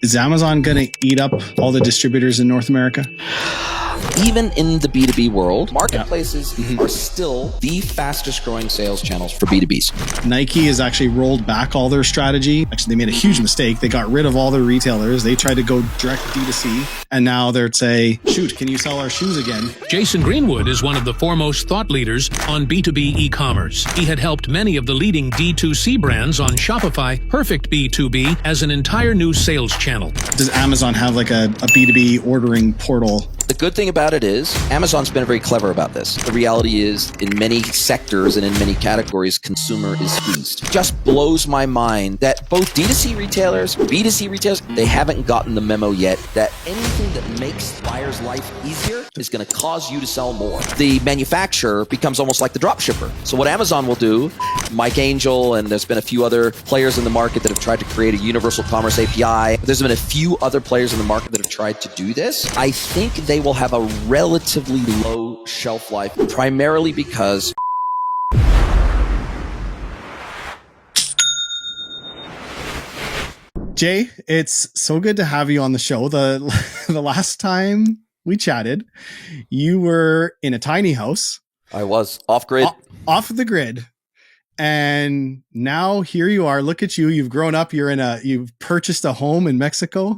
Is Amazon going to eat up all the distributors in North America? Even in the B2B world, marketplaces are still the fastest growing sales channels for B2Bs. Nike has actually rolled back all their strategy. Actually, they made a huge mistake. They got rid of all their retailers. They tried to go direct D2C. And now they're say, shoot, can you sell our shoes again? Jason Greenwood is one of the foremost thought leaders on B2B e-commerce. He had helped many of the leading D2C brands on Shopify perfect B2B as an entire new sales channel. Does Amazon have like a B2B ordering portal? The good thing about it is Amazon's been very clever about this. The reality is in many sectors and in many categories, consumer is squeezed. It just blows my mind that both D2C retailers, B2C retailers, they haven't gotten the memo yet that anything that makes buyer's life easier is going to cause you to sell more. The manufacturer becomes almost like the drop shipper. So what Amazon will do, Mike Angel, and there's been a few other players in the market that have tried to create a universal commerce API. There's been a few other players in the market that have tried to do this. I think they will have a relatively low shelf life, primarily because Jay, it's so good to have you on the show. The last time we chatted, you were in a tiny house. I was off grid. Off the grid. And now here you are. Look at you. You've grown up. You've purchased a home in Mexico.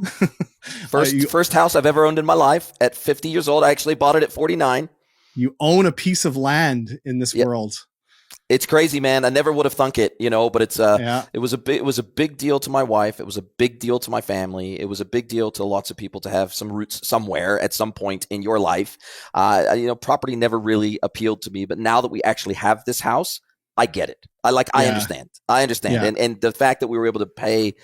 First house I've ever owned in my life at 50 years old. I actually bought it at 49. You own a piece of land in this world. It's crazy, man. I never would have thunk it, but it's it was a big deal to my wife. It was a big deal to my family. It was a big deal to lots of people to have some roots somewhere at some point in your life. Property never really appealed to me, but now that we actually have this house, I get it. I understand. Yeah. And the fact that we were able to pay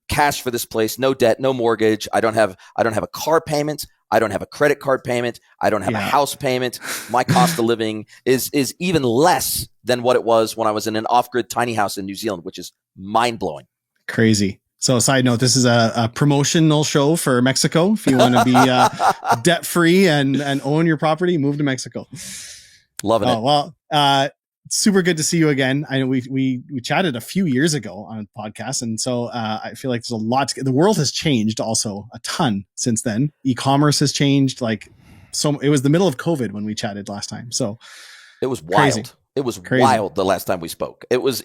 cash for this place, no debt, no mortgage. I don't have a car payment. I don't have a credit card payment. I don't have a house payment. My cost of living is even less than what it was when I was in an off-grid tiny house in New Zealand, which is mind-blowing. Crazy. So side note, this is a promotional show for Mexico. If you want to be debt-free and own your property, move to Mexico. Loving it. Well, super good to see you again. I know we chatted a few years ago on a podcast, and so I feel like there's a lot. The world has changed also a ton since then. E-commerce has changed. It was the middle of COVID when we chatted last time. So it was wild. Crazy. It was crazy. Wild the last time we spoke. It was.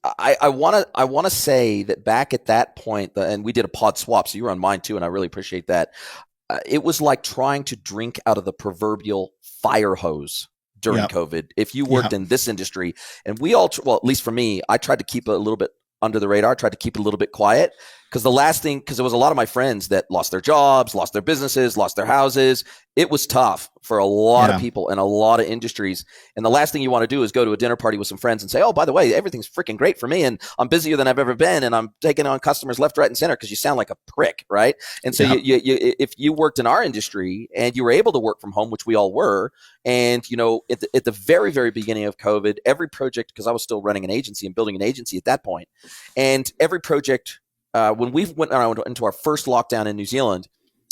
I want to say that back at that point, and we did a pod swap, so you were on mine too, and I really appreciate that. It was like trying to drink out of the proverbial fire hose during COVID. If you worked in this industry, and we all, at least for me, I tried to keep it a little bit under the radar, tried to keep it a little bit quiet, because there was a lot of my friends that lost their jobs, lost their businesses, lost their houses. It was tough for a lot of people in a lot of industries. And the last thing you want to do is go to a dinner party with some friends and say, oh, by the way, everything's freaking great for me, and I'm busier than I've ever been, and I'm taking on customers left, right, and center, because you sound like a prick, right? And so if you worked in our industry and you were able to work from home, which we all were, and at the very, very beginning of COVID, every project, because I was still running an agency and building an agency at that point, and every project, when we went into our first lockdown in New Zealand,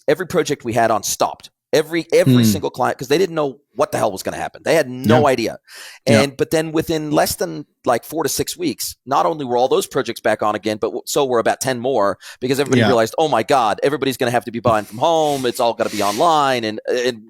every project we had on stopped. Every single client, because they didn't know what the hell was going to happen. They had no idea. But then within less than 4 to 6 weeks, not only were all those projects back on again, but so were about 10 more, because everybody realized, oh my God, everybody's going to have to be buying from home. It's all got to be online. And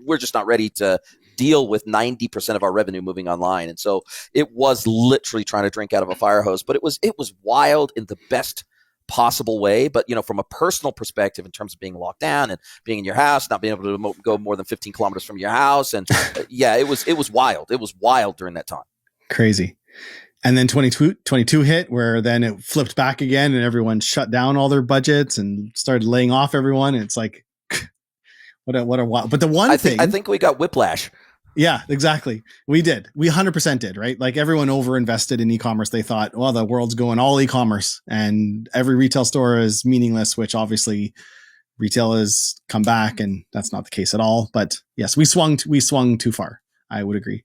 we're just not ready to deal with 90% of our revenue moving online. And so it was literally trying to drink out of a fire hose, but it was wild in the best possible way. But from a personal perspective, in terms of being locked down and being in your house, not being able to go more than 15 kilometers from your house, and it was wild. It was wild during that time. Crazy. And then 22 hit, where then it flipped back again, and everyone shut down all their budgets and started laying off everyone. And it's like, what a wild. But the one thing, I think we got whiplash. Yeah, exactly. We did. We 100% did, right? Like, everyone overinvested in e-commerce. They thought, well, the world's going all e-commerce and every retail store is meaningless, which obviously retail has come back, and that's not the case at all. But yes, we swung too far. I would agree.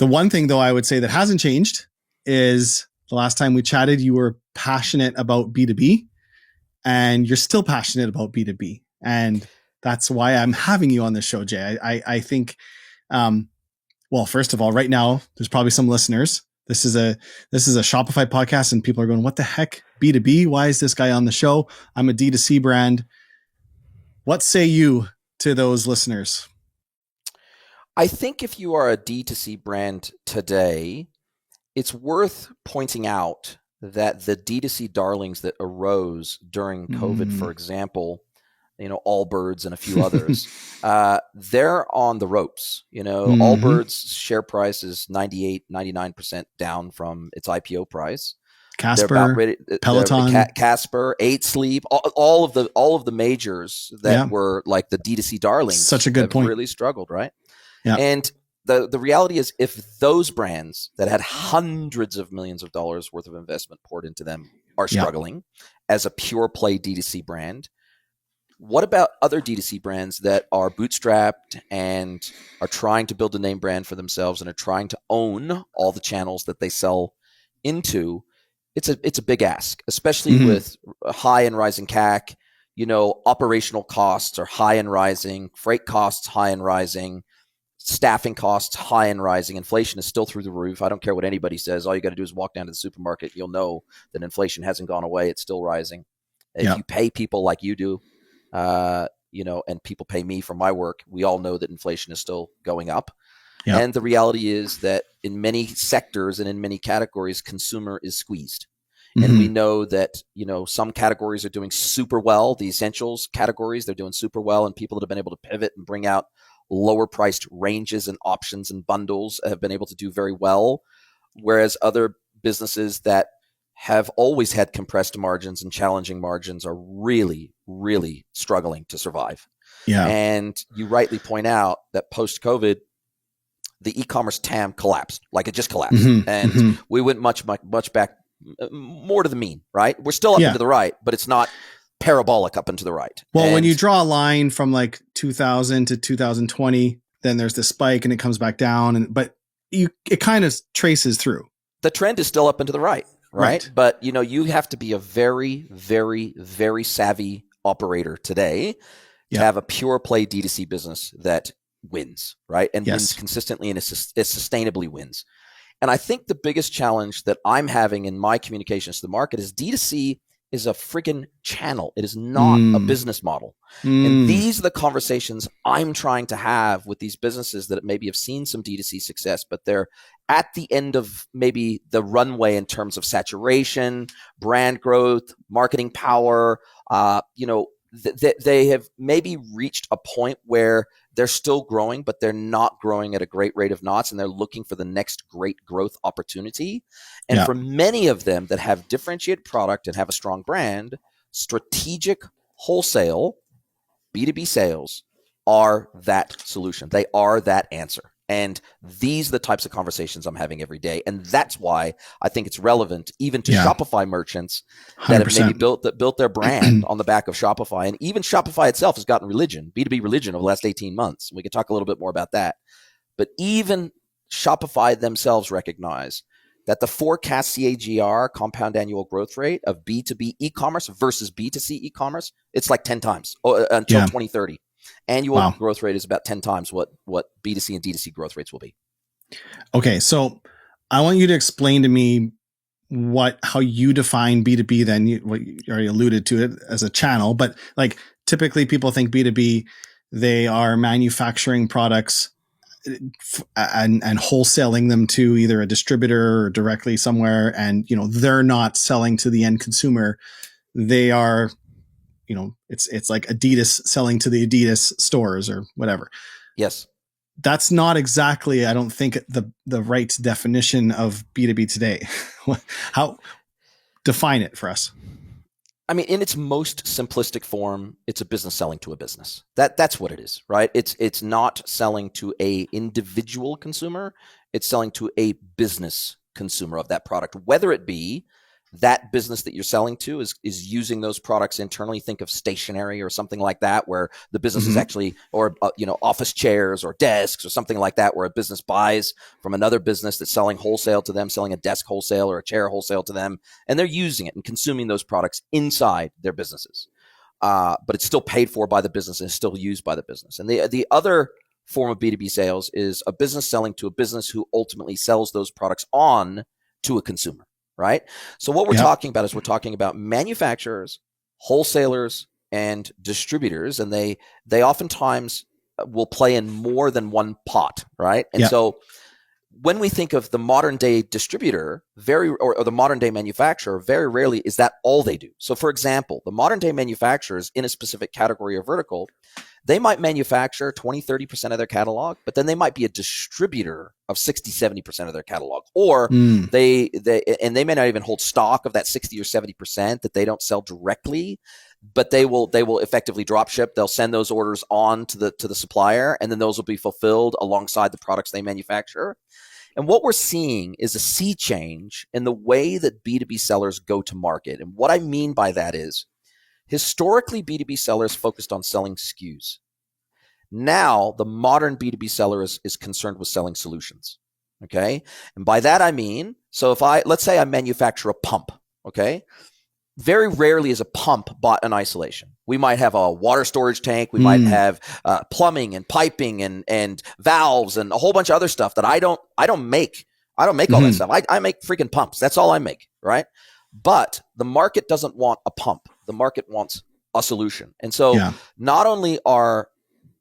The one thing, though, I would say that hasn't changed is the last time we chatted, you were passionate about B2B, and you're still passionate about B2B. And that's why I'm having you on this show, Jay. I think, well, first of all, right now, there's probably some listeners This is a Shopify podcast, and people are going, what the heck? B2B? Why is this guy on the show? I'm a D2C brand. What say you to those listeners? I think if you are a D2C brand today, it's worth pointing out that the D2C darlings that arose during COVID, for example, Allbirds and a few others, they're on the ropes. Allbirds' share price is 99% down from its IPO price. Casper, Peloton, Casper, 8 Sleep, all of the majors that were like the D2C darlings. Such a good point. Really struggled, right? Yeah. And the reality is, if those brands that had hundreds of millions of dollars worth of investment poured into them are struggling as a pure play D2C brand, what about other D2C brands that are bootstrapped and are trying to build a name brand for themselves and are trying to own all the channels that they sell into? It's a big ask, especially with high and rising CAC. Operational costs are high and rising, freight costs high and rising, staffing costs high and rising. Inflation is still through the roof. I don't care what anybody says. All you got to do is walk down to the supermarket. You'll know that inflation hasn't gone away. It's still rising. If you pay people like you do, and people pay me for my work, we all know that inflation is still going up. Yep. And the reality is that in many sectors and in many categories, consumer is squeezed. And we know that, some categories are doing super well. The essentials categories, they're doing super well. And people that have been able to pivot and bring out lower priced ranges and options and bundles have been able to do very well. Whereas other businesses that have always had compressed margins and challenging margins are really, really struggling to survive. Yeah. And you rightly point out that post-COVID, the e-commerce TAM collapsed. Like, it just collapsed. And we went much back, more to the mean, right? We're still up and to the right, but it's not parabolic up and to the right. Well, when you draw a line from like 2000 to 2020, then there's this spike and it comes back down. But it kind of traces through. The trend is still up and to the right. Right. But, you have to be a very, very, very savvy operator today to have a pure play D2C business that wins, right? And wins consistently and it sustainably wins. And I think the biggest challenge that I'm having in my communications to the market is D2C is a friggin' channel. It is not a business model. And these are the conversations I'm trying to have with these businesses that maybe have seen some D2C success, but they're at the end of maybe the runway in terms of saturation, brand growth, marketing power. They have maybe reached a point where they're still growing, but they're not growing at a great rate of knots, and they're looking for the next great growth opportunity. And for many of them that have differentiated product and have a strong brand, strategic wholesale, B2B sales are that solution. They are that answer. And these are the types of conversations I'm having every day. And that's why I think it's relevant even to Shopify merchants that 100%. Have maybe built their brand on the back of Shopify. And even Shopify itself has gotten B2B religion over the last 18 months. We can talk a little bit more about that. But even Shopify themselves recognize that the forecast CAGR, compound annual growth rate, of B2B e-commerce versus B2C e-commerce, it's like 10 times until 2030. Annual growth rate is about 10 times what B2C and D2C growth rates will be. Okay, so I want you to explain to me how you define B2B. Then you already alluded to it as a channel, but like typically people think B2B, they are manufacturing products and wholesaling them to either a distributor or directly somewhere, and they're not selling to the end consumer. They are, it's like Adidas selling to the Adidas stores or whatever. Yes. That's not exactly, I don't think, the right definition of B2B today. How define it for us? I mean, in its most simplistic form, it's a business selling to a business. That's what it is, right? It's not selling to a individual consumer. It's selling to a business consumer of that product, whether it be that business that you're selling to is using those products internally. Think of stationery or something like that, where the business is actually, or office chairs or desks or something like that, where a business buys from another business that's selling wholesale to them, selling a desk wholesale or a chair wholesale to them, and they're using it and consuming those products inside their businesses. But it's still paid for by the business and still used by the business. And the other form of B2B sales is a business selling to a business who ultimately sells those products on to a consumer, right? So what we're talking about is we're talking about manufacturers, wholesalers, and distributors, and they oftentimes will play in more than one pot, right? And so when we think of the modern day distributor, or the modern day manufacturer, very rarely is that all they do. So for example, the modern day manufacturers in a specific category or vertical, they might manufacture 20, 30% of their catalog, but then they might be a distributor of 60, 70% of their catalog. Or they may not even hold stock of that 60 or 70% that they don't sell directly, but they will effectively drop ship. They'll send those orders on to the supplier, and then those will be fulfilled alongside the products they manufacture. And what we're seeing is a sea change in the way that B2B sellers go to market. And what I mean by that is, historically, B2B sellers focused on selling SKUs. Now, the modern B2B seller is concerned with selling solutions. Okay. And by that, I mean, so let's say I manufacture a pump. Okay. Very rarely is a pump bought in isolation. We might have a water storage tank. We might have plumbing and piping and valves and a whole bunch of other stuff that I don't make. I don't make all that stuff. I make freaking pumps. That's all I make, right? But the market doesn't want a pump. The market wants a solution. And so not only are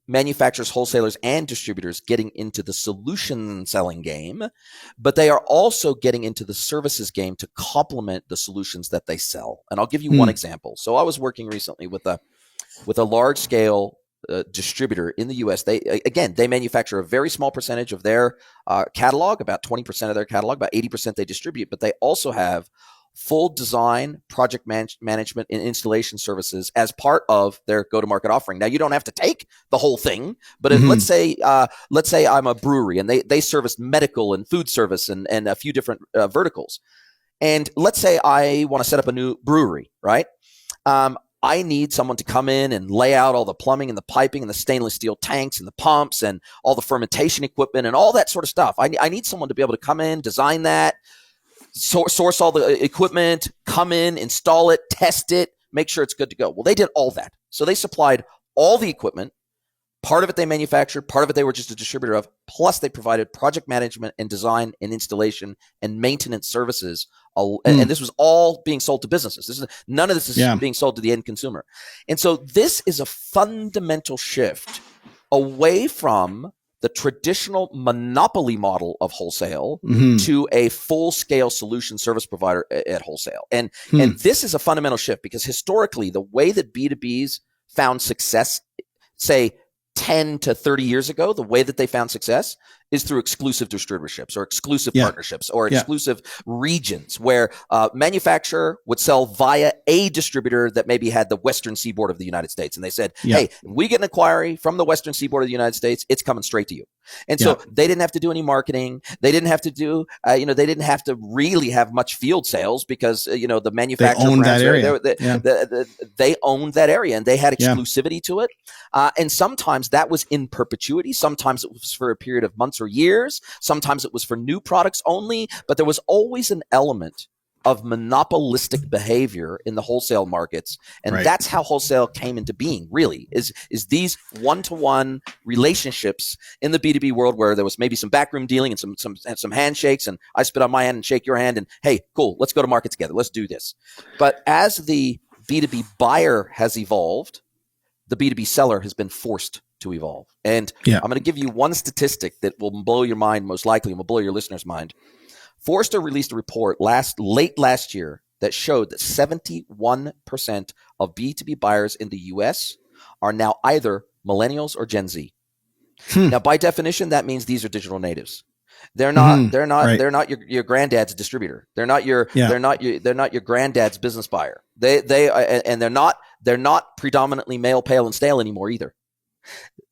manufacturers, wholesalers, and distributors getting into the solution selling game, but they are also getting into the services game to complement the solutions that they sell. And I'll give you one example. So I was working recently with a large scale distributor in the US. They manufacture a very small percentage of their catalog, about 20% of their catalog, about 80% they distribute, but they also have full design, project management, and installation services as part of their go-to-market offering. Now, you don't have to take the whole thing, but let's say I'm a brewery and they service medical and food service and a few different verticals. And let's say I want to set up a new brewery, right? I need someone to come in and lay out all the plumbing and the piping and the stainless steel tanks and the pumps and all the fermentation equipment and all that sort of stuff. I need someone to be able to come in, design that, source all the equipment, come in, install it, test it, make sure it's good to go. Well, they did all that. So they supplied all the equipment. Part of it they manufactured, part of it they were just a distributor of, plus they provided project management and design and installation and maintenance services. And this was all being sold to businesses. None of this is being sold to the end consumer. And so this is a fundamental shift away from the traditional monopoly model of wholesale to a full-scale solution service provider at wholesale. And this is a fundamental shift because historically, the way that B2Bs found success, say 10 to 30 years ago, the way that they found success is through exclusive distributorships or exclusive partnerships or exclusive regions where manufacturer would sell via a distributor that maybe had the western seaboard of the United States. And they said, hey, if we get an inquiry from the western seaboard of the United States, it's coming straight to you. And so they didn't have to do any marketing. They didn't have to do, they didn't have to really have much field sales because, the manufacturer owned that area. They owned that area and they had exclusivity to it. And sometimes that was in perpetuity. Sometimes it was for a period of months or years. Sometimes it was for new products only, but there was always an element of monopolistic behavior in the wholesale markets. And that's how wholesale came into being, really, is these one-to-one relationships in the B2B world where there was maybe some backroom dealing and some handshakes, and I spit on my hand and shake your hand, and hey, cool, let's go to market together. Let's do this. But as the B2B buyer has evolved, the B2B seller has been forced to evolve. And I'm going to give you one statistic that will blow your mind, most likely, and will blow your listeners' mind. Forrester released a report late last year that showed that 71% of B2B buyers in the US are now either millennials or Gen Z. Now, by definition, that means these are digital natives. They're not your granddad's distributor. They're not your granddad's business buyer. They're not predominantly male, pale, and stale anymore either.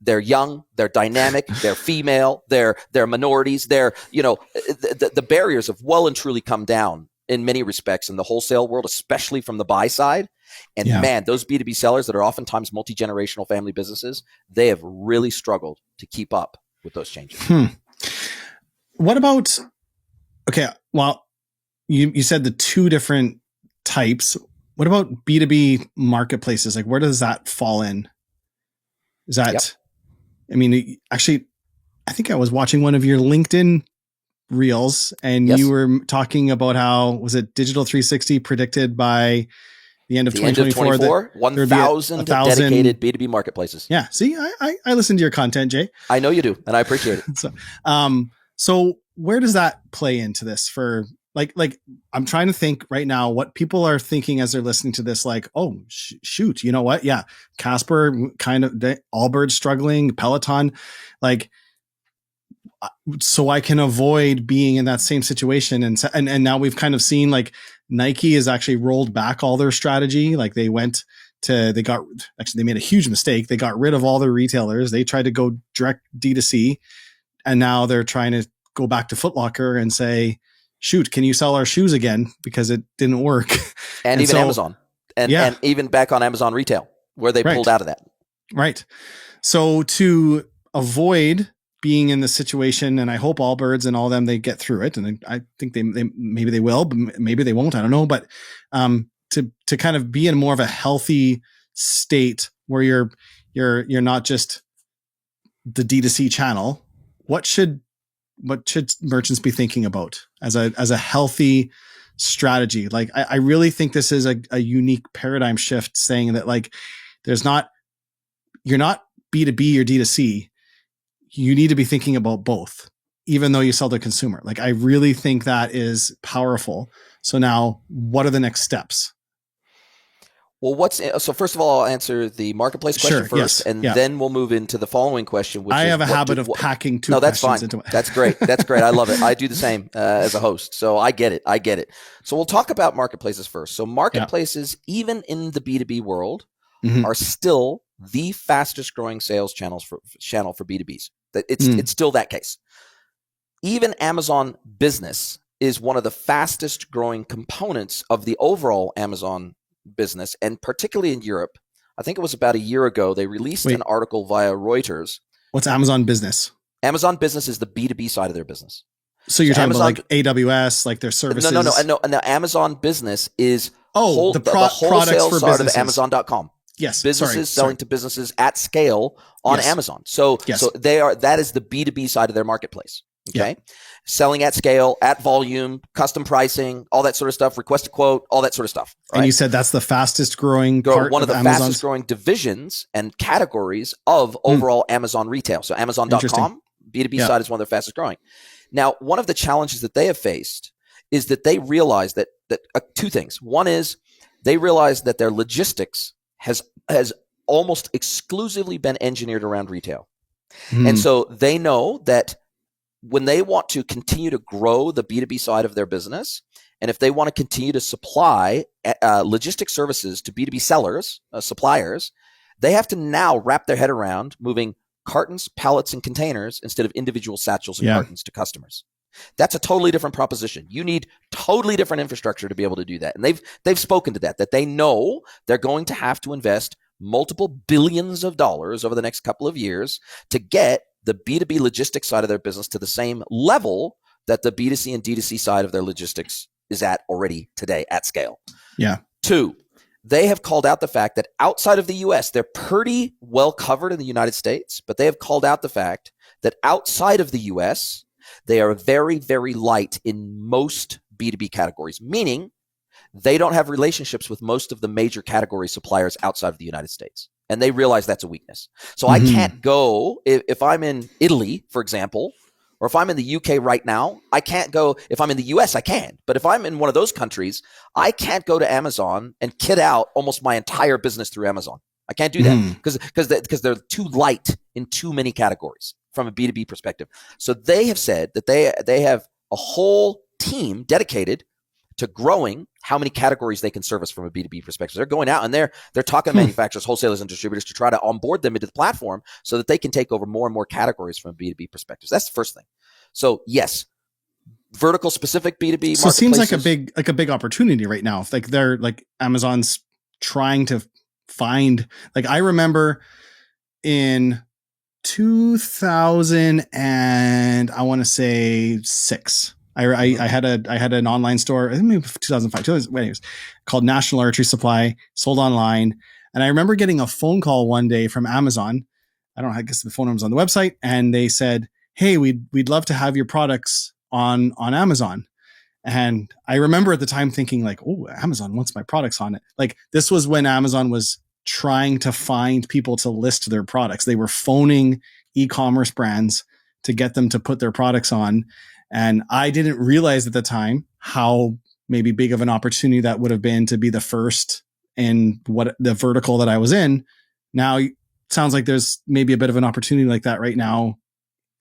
They're young, they're dynamic, they're female, they're minorities. The barriers have well and truly come down in many respects in the wholesale world, especially from the buy side. And man, those B2B sellers that are oftentimes multi-generational family businesses, they have really struggled to keep up with those changes. What about, well, you said the two different types. What about B2B marketplaces? Like, where does that fall in? Is that, I mean, actually, I think I was watching one of your LinkedIn reels, and Yes. you were talking about how, was it Digital 360 predicted by the end of 2024 1,000 dedicated B2B marketplaces. Yeah. See, I listen to your content, Jay. I know you do, and I appreciate it. So where does that play into this for like I'm trying to think right now what people are thinking as they're listening to this, like, oh, shoot, you know what? Yeah. Casper, kind of, Allbirds struggling, Peloton, like, so I can avoid being in that same situation. And now we've kind of seen like Nike has actually rolled back all their strategy. Like they made a huge mistake. They got rid of all their retailers. They tried to go direct D2C, and now they're trying to go back to Foot Locker and say, shoot, can you sell our shoes again? Because it didn't work. And even Amazon and even back on Amazon retail where they pulled out of that. Right. So to avoid being in the situation, and I hope Allbirds and all them, they get through it. And I think they maybe they will, but maybe they won't. I don't know. But to kind of be in more of a healthy state where you're not just the D2C channel, what should merchants be thinking about as a healthy strategy? Like, I really think this is a unique paradigm shift, saying that like, you're not B2B or D2C. You need to be thinking about both, even though you sell to consumer. Like, I really think that is powerful. So now what are the next steps? Well, so first of all, I'll answer the marketplace question first, and then we'll move into the following question. Which I have a habit of packing two questions into it. That's great. That's great. I love it. I do the same as a host. So I get it. So we'll talk about marketplaces first. So marketplaces, even in the B2B world, are still the fastest growing sales channel for B2Bs. It's still that case. Even Amazon Business is one of the fastest growing components of the overall Amazon business, and particularly in Europe. I think it was about a year ago, they released an article via Reuters. What's Amazon Business? Amazon Business is the B2B side of their business. So you're talking about like AWS, like their services? No. And the Amazon Business is the wholesale for side businesses. of Amazon.com. Yes. Businesses selling to businesses at scale on Amazon. So that is the B2B side of their marketplace. Okay. Yeah. Selling at scale, at volume, custom pricing, all that sort of stuff, request a quote, all that sort of stuff. Right? And you said that's the fastest growing part one of the Amazon's fastest growing divisions and categories of overall Amazon retail. So Amazon.com, B2B side is one of their fastest growing. Now, one of the challenges that they have faced is that they realize that two things. One is they realize that their logistics has almost exclusively been engineered around retail. And so they know that when they want to continue to grow the B2B side of their business, and if they want to continue to supply logistics services to B2B sellers, suppliers, they have to now wrap their head around moving cartons, pallets, and containers instead of individual satchels and cartons to customers. That's a totally different proposition. You need totally different infrastructure to be able to do that. And they've spoken to that they know they're going to have to invest multiple billions of dollars over the next couple of years to get the B2B logistics side of their business to the same level that the B2C and D2C side of their logistics is at already today at scale. Yeah. 2, they have called out the fact that outside of the US, they're pretty well covered in the United States, but they have called out the fact that outside of the US, they are very, very light in most B2B categories, meaning they don't have relationships with most of the major category suppliers outside of the United States. And they realize that's a weakness. So I can't go, if I'm in Italy, for example, or if I'm in the UK right now, I can't go. If I'm in the US, I can. But if I'm in one of those countries, I can't go to Amazon and kit out almost my entire business through Amazon. I can't do that because they're too light in too many categories from a B2B perspective. So they have said that they have a whole team dedicated to growing how many categories they can service from a B2B perspective. They're going out and they're talking to manufacturers, wholesalers, and distributors to try to onboard them into the platform so that they can take over more and more categories from a B2B perspective. So that's the first thing. So yes, vertical specific B2B. So it seems like a big opportunity right now. Like they're like Amazon's trying to find, like I remember in 2000 and I want to say 6. I had an online store, I think maybe 2005, anyways, called National Archery Supply, sold online. And I remember getting a phone call one day from Amazon. I guess the phone number was on the website. And they said, hey, we'd love to have your products on Amazon. And I remember at the time thinking like, oh, Amazon wants my products on it. Like this was when Amazon was trying to find people to list their products. They were phoning e-commerce brands to get them to put their products on. And I didn't realize at the time how maybe big of an opportunity that would have been to be the first in what the vertical that I was in. Now it sounds like there's maybe a bit of an opportunity like that right now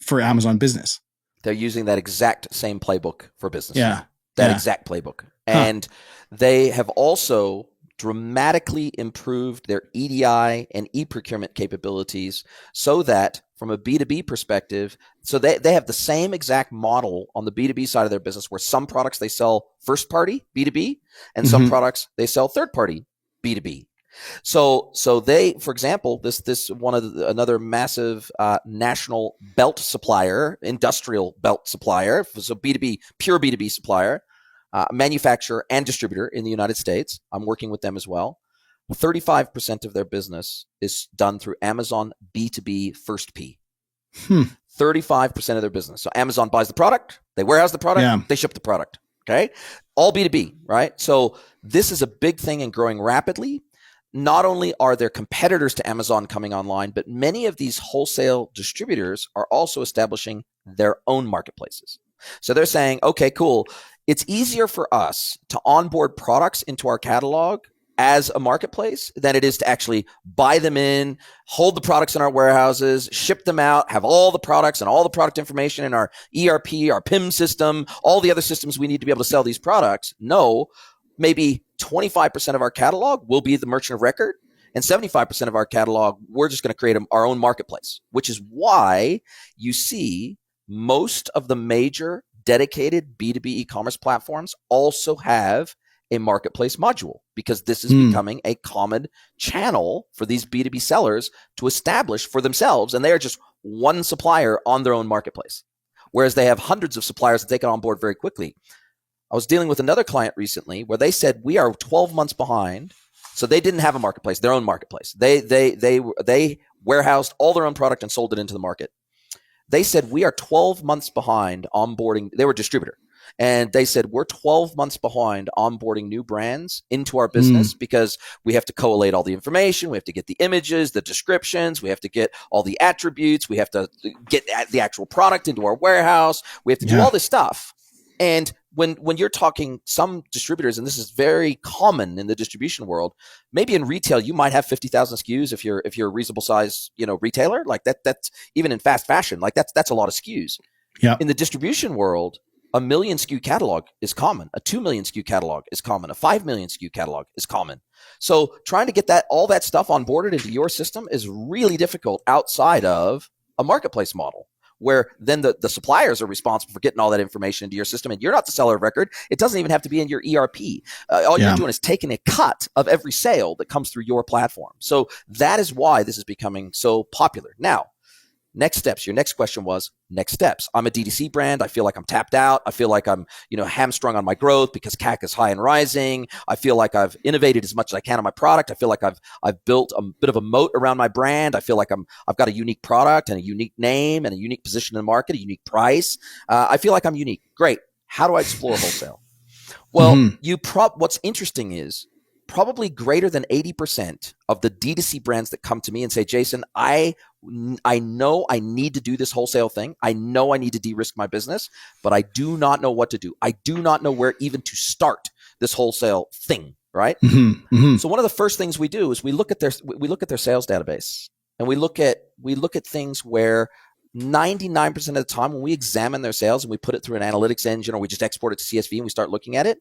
for Amazon Business. They're using that exact same playbook for business. Yeah. That exact playbook. And they have also dramatically improved their EDI and e-procurement capabilities so that from a B2B perspective, so they have the same exact model on the B2B side of their business where some products they sell first party B2B and some products they sell third party B2B. So they, for example, this one of another massive national belt supplier, industrial belt supplier, so B2B, pure B2B supplier, manufacturer and distributor in the United States. I'm working with them as well. 35% of their business is done through Amazon B2B First P. 35% of their business. So Amazon buys the product, they warehouse the product, they ship the product. Okay, all B2B, right? So this is a big thing and growing rapidly. Not only are there competitors to Amazon coming online, but many of these wholesale distributors are also establishing their own marketplaces. So they're saying, okay, cool. It's easier for us to onboard products into our catalog as a marketplace than it is to actually buy them in, hold the products in our warehouses, ship them out, have all the products and all the product information in our ERP, our PIM system, all the other systems we need to be able to sell these products. No, maybe 25% of our catalog will be the merchant of record, and 75% of our catalog, we're just going to create our own marketplace, which is why you see most of the major dedicated B2B e-commerce platforms also have a marketplace module, because this is becoming a common channel for these B2B sellers to establish for themselves. And they are just one supplier on their own marketplace, whereas they have hundreds of suppliers that they can onboard very quickly. I was dealing with another client recently where they said we are 12 months behind. So they didn't have a marketplace, their own marketplace. They warehoused all their own product and sold it into the market. They said we are 12 months behind onboarding. They were a distributor. And they said we're 12 months behind onboarding new brands into our business because we have to collate all the information. We have to get the images, the descriptions. We have to get all the attributes. We have to get the actual product into our warehouse. We have to do all this stuff. And when you're talking some distributors, and this is very common in the distribution world, maybe in retail you might have 50,000 SKUs if you're a reasonable size, retailer like that. That's even in fast fashion, like that's a lot of SKUs. Yeah. In the distribution world, a 1 million SKU catalog is common. A 2 million SKU catalog is common. A 5 million SKU catalog is common. So trying to get all that stuff onboarded into your system is really difficult outside of a marketplace model, where then the suppliers are responsible for getting all that information into your system, and you're not the seller of record. It doesn't even have to be in your ERP. All you're doing is taking a cut of every sale that comes through your platform. So that is why this is becoming so popular. Now, next steps. Your next question was next steps. I'm a DTC brand. I feel like I'm tapped out. I feel like I'm, hamstrung on my growth because CAC is high and rising. I feel like I've innovated as much as I can on my product. I feel like I've built a bit of a moat around my brand. I feel like I've got a unique product and a unique name and a unique position in the market, a unique price. I feel like I'm unique. Great. How do I explore wholesale? Well, what's interesting is probably greater than 80% of the D2C brands that come to me and say, Jason, I know I need to do this wholesale thing. I know I need to de-risk my business, but I do not know what to do. I do not know where even to start this wholesale thing, right? So one of the first things we do is we look at their sales database, and we look at things where 99% of the time when we examine their sales and we put it through an analytics engine, or we just export it to CSV and we start looking at it,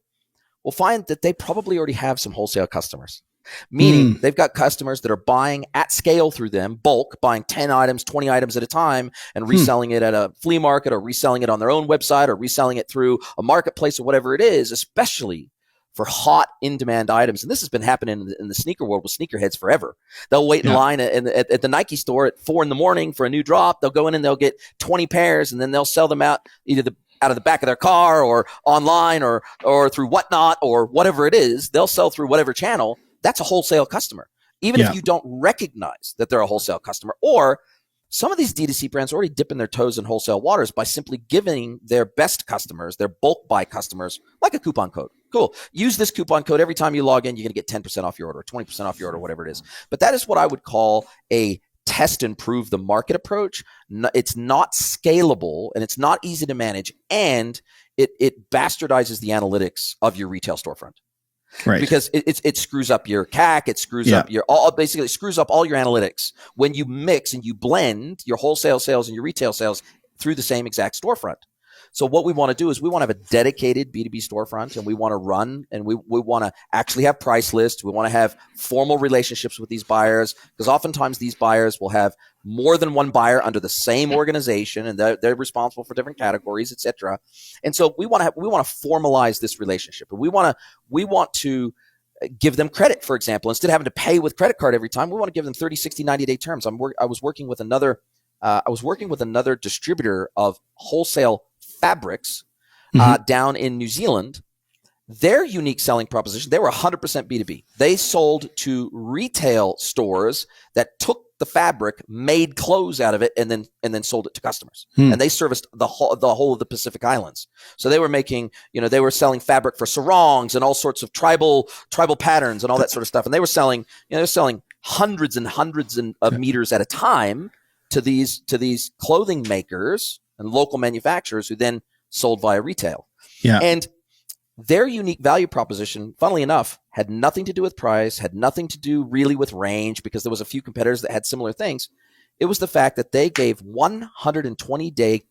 we'll find that they probably already have some wholesale customers, meaning they've got customers that are buying at scale through them, bulk, buying 10 items, 20 items at a time, and reselling it at a flea market, or reselling it on their own website, or reselling it through a marketplace, or whatever it is, especially for hot in-demand items. And this has been happening in the sneaker world with sneakerheads forever. They'll wait in line at the Nike store at 4 a.m. for a new drop. They'll go in and they'll get 20 pairs, and then they'll sell them out out of the back of their car, or online, or through Whatnot, or whatever it is. They'll sell through whatever channel. That's a wholesale customer, even if you don't recognize that they're a wholesale customer. Or some of these D2C brands are already dipping their toes in wholesale waters by simply giving their best customers, their bulk buy customers, like a coupon code. Cool. Use this coupon code every time you log in. You're going to get 10% off your order, 20% off your order, whatever it is. But that is what I would call a test and prove the market approach. It's not scalable, and it's not easy to manage, and it bastardizes the analytics of your retail storefront. Right. Because it screws up your CAC, it screws up your basically it screws up all your analytics when you mix and you blend your wholesale sales and your retail sales through the same exact storefront. So what we want to do is we want to have a dedicated B2B storefront, and we want to run, and we want to actually have price lists. We want to have formal relationships with these buyers, because oftentimes these buyers will have more than one buyer under the same organization, and they're responsible for different categories, etc. And so we want to formalize this relationship, and we want to give them credit. For example, instead of having to pay with credit card every time, we want to give them 30, 60, 90-day terms. I was working with another distributor of wholesale fabrics down in New Zealand. Their unique selling proposition, they were 100% B2B. They sold to retail stores that took the fabric, made clothes out of it, and then sold it to customers. And they serviced the whole of the Pacific Islands. So they were making, they were selling fabric for sarongs and all sorts of tribal patterns and all that sort of stuff. And they were selling, they're selling hundreds and hundreds of meters at a time to these clothing makers and local manufacturers, who then sold via retail. Yeah. And their unique value proposition, funnily enough, had nothing to do with price, had nothing to do really with range, because there was a few competitors that had similar things. It was the fact that they gave 120-day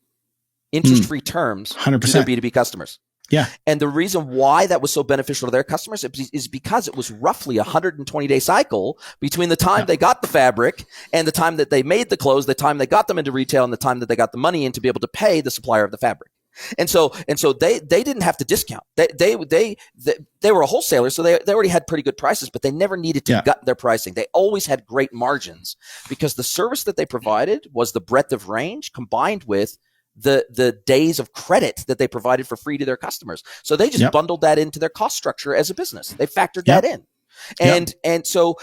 interest-free terms 100%. To their B2B customers. Yeah. And the reason why that was so beneficial to their customers is because it was roughly a 120-day cycle between the time they got the fabric and the time that they made the clothes, the time they got them into retail, and the time that they got the money in to be able to pay the supplier of the fabric. And so they didn't have to discount. They were a wholesaler, so they already had pretty good prices, but they never needed to gut their pricing. They always had great margins, because the service that they provided was the breadth of range combined with the days of credit that they provided for free to their customers. So they just bundled that into their cost structure as a business. They factored that in. And so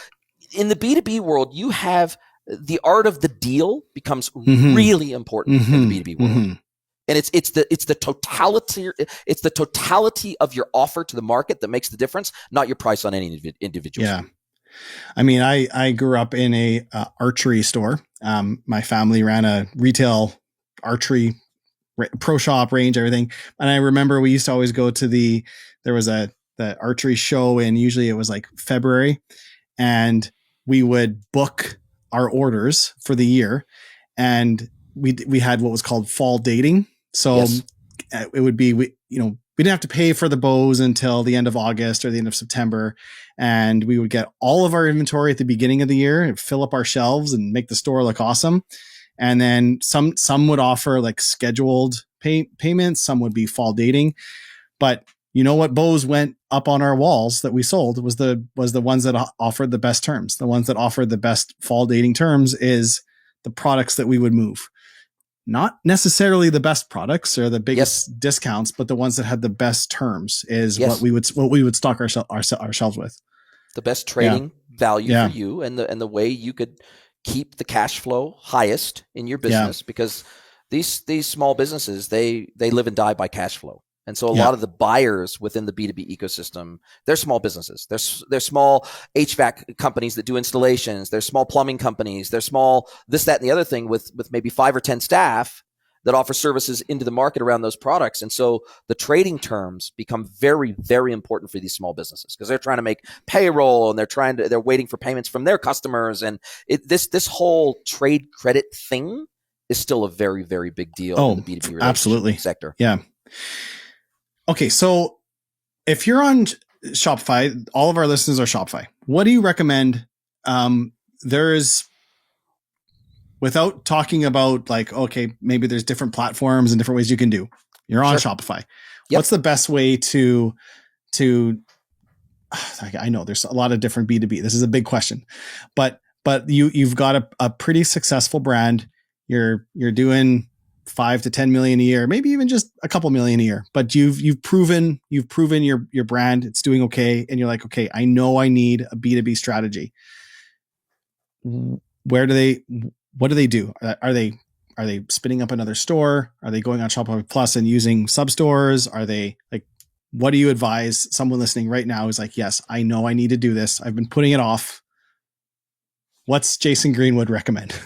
in the B2B world, you have the art of the deal becomes really important in the B2B world. And it's the totality of your offer to the market that makes the difference, not your price on any individual. Yeah. I mean, I grew up in a archery store. My family ran a retail archery pro shop range, everything. And I remember we used to always go to the archery show, and usually it was like February, and we would book our orders for the year, and we had what was called fall dating. So it would be, we didn't have to pay for the bows until the end of August or the end of September. And we would get all of our inventory at the beginning of the year and fill up our shelves and make the store look awesome. And then some would offer like scheduled payments. Some would be fall dating. But what bows went up on our walls that we sold was the ones that offered the best terms. The ones that offered the best fall dating terms is the products that we would move. Not necessarily the best products or the biggest discounts, but the ones that had the best terms is what we would stock our shelves with. The best trading value for you, and the way you could keep the cash flow highest in your business, because these small businesses, they live and die by cash flow. And so a lot of the buyers within the B2B ecosystem, they're small businesses. They're small HVAC companies that do installations. They're small plumbing companies. They're small this, that, and the other thing with maybe 5 or 10 staff that offer services into the market around those products. And so the trading terms become very, very important for these small businesses, because they're trying to make payroll, and they're waiting for payments from their customers. And this whole trade credit thing is still a very, very big deal in the B2B relationship sector. Yeah. Okay, so if you're on Shopify, all of our listeners are Shopify. What do you recommend? Without talking about like, okay, maybe there's different platforms and different ways you can do. You're on Shopify. What's the best way to? I know there's a lot of different B2B. This is a big question, but you've got a pretty successful brand. You're doing 5 to 10 million a year, maybe even just a couple million a year, but you've proven your brand, it's doing okay. And you're like, okay, I know I need a B2B strategy. what do they do? Are they spinning up another store? Are they going on Shopify Plus and using sub stores? Are they like, what do you advise someone listening right now who's like, yes, I know I need to do this. I've been putting it off. What's Jason Greenwood recommend?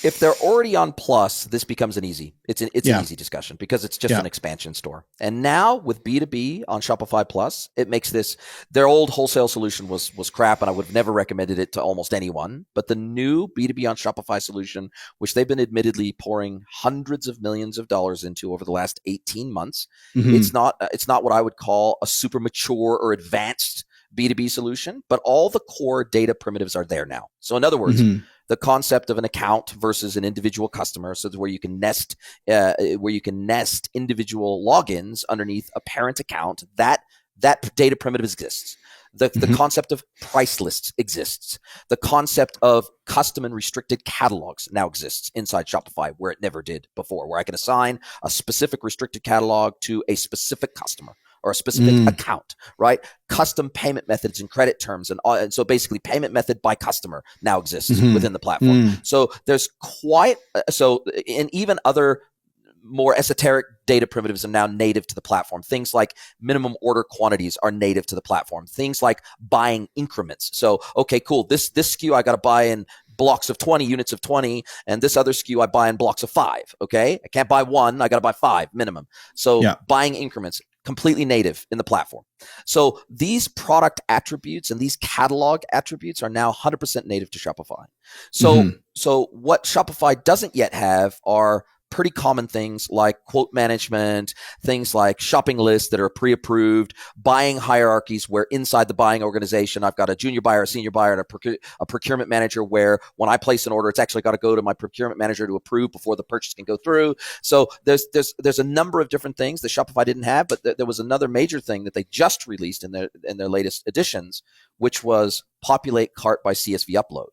If they're already on Plus, this becomes an easy discussion because it's just an expansion store. And now with B2B on Shopify Plus, it makes this, their old wholesale solution was crap, and I would have never recommended it to almost anyone. But the new B2B on Shopify solution, which they've been admittedly pouring hundreds of millions of dollars into over the last 18 months, it's not what I would call a super mature or advanced B2B solution, but all the core data primitives are there now. So in other words, the concept of an account versus an individual customer, so where you can nest individual logins underneath a parent account, that data primitive exists. The concept of price lists exists. The concept of custom and restricted catalogs now exists inside Shopify, where it never did before, where I can assign a specific restricted catalog to a specific customer or a specific account, right? Custom payment methods and credit terms. And so basically payment method by customer now exists within the platform. So there's and even other more esoteric data primitives are now native to the platform. Things like minimum order quantities are native to the platform. Things like buying increments. So, okay, cool. This SKU I got to buy in blocks of 20, units of 20, and this other SKU I buy in blocks of 5. Okay, I can't buy 1. I got to buy 5 minimum. So buying increments, completely native in the platform. So these product attributes and these catalog attributes are now 100% native to Shopify. So what Shopify doesn't yet have are pretty common things like quote management, things like shopping lists that are pre-approved, buying hierarchies where inside the buying organization, I've got a junior buyer, a senior buyer, and a procurement manager where when I place an order, it's actually got to go to my procurement manager to approve before the purchase can go through. So there's a number of different things that Shopify didn't have, but there was another major thing that they just released in their latest editions, which was populate cart by CSV upload.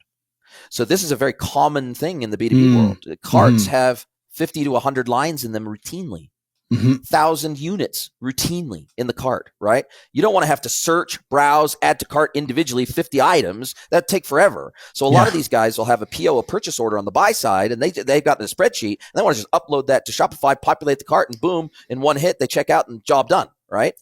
So this is a very common thing in the B2B world. Carts have 50 to 100 lines in them routinely, 1,000 units routinely in the cart, right? You don't want to have to search, browse, add to cart individually 50 items. That'd take forever. So a lot of these guys will have a PO, a purchase order on the buy side, and they've got in a spreadsheet, and they want to just upload that to Shopify, populate the cart, and boom, in one hit, they check out and job done. Right?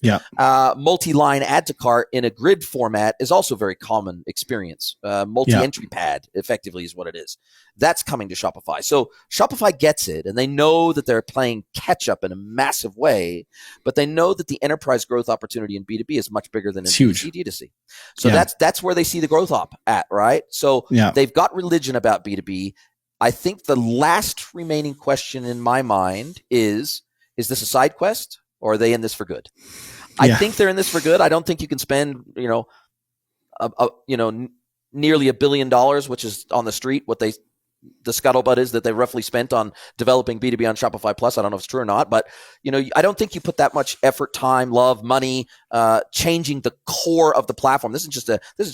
Multi-line add to cart in a grid format is also a very common experience. Multi-entry pad effectively is what it is. That's coming to Shopify. So Shopify gets it, and they know that they're playing catch up in a massive way, but they know that the enterprise growth opportunity in B2B is much bigger than in B2C. So that's where they see the growth op at, right? So they've got religion about B2B. I think the last remaining question in my mind is this a side quest? Or are they in this for good? I think they're in this for good. I don't think you can spend, nearly $1 billion, which is on the street. The scuttlebutt is that they roughly spent on developing B2B on Shopify Plus. I don't know if it's true or not, but I don't think you put that much effort, time, love, money, changing the core of the platform. This is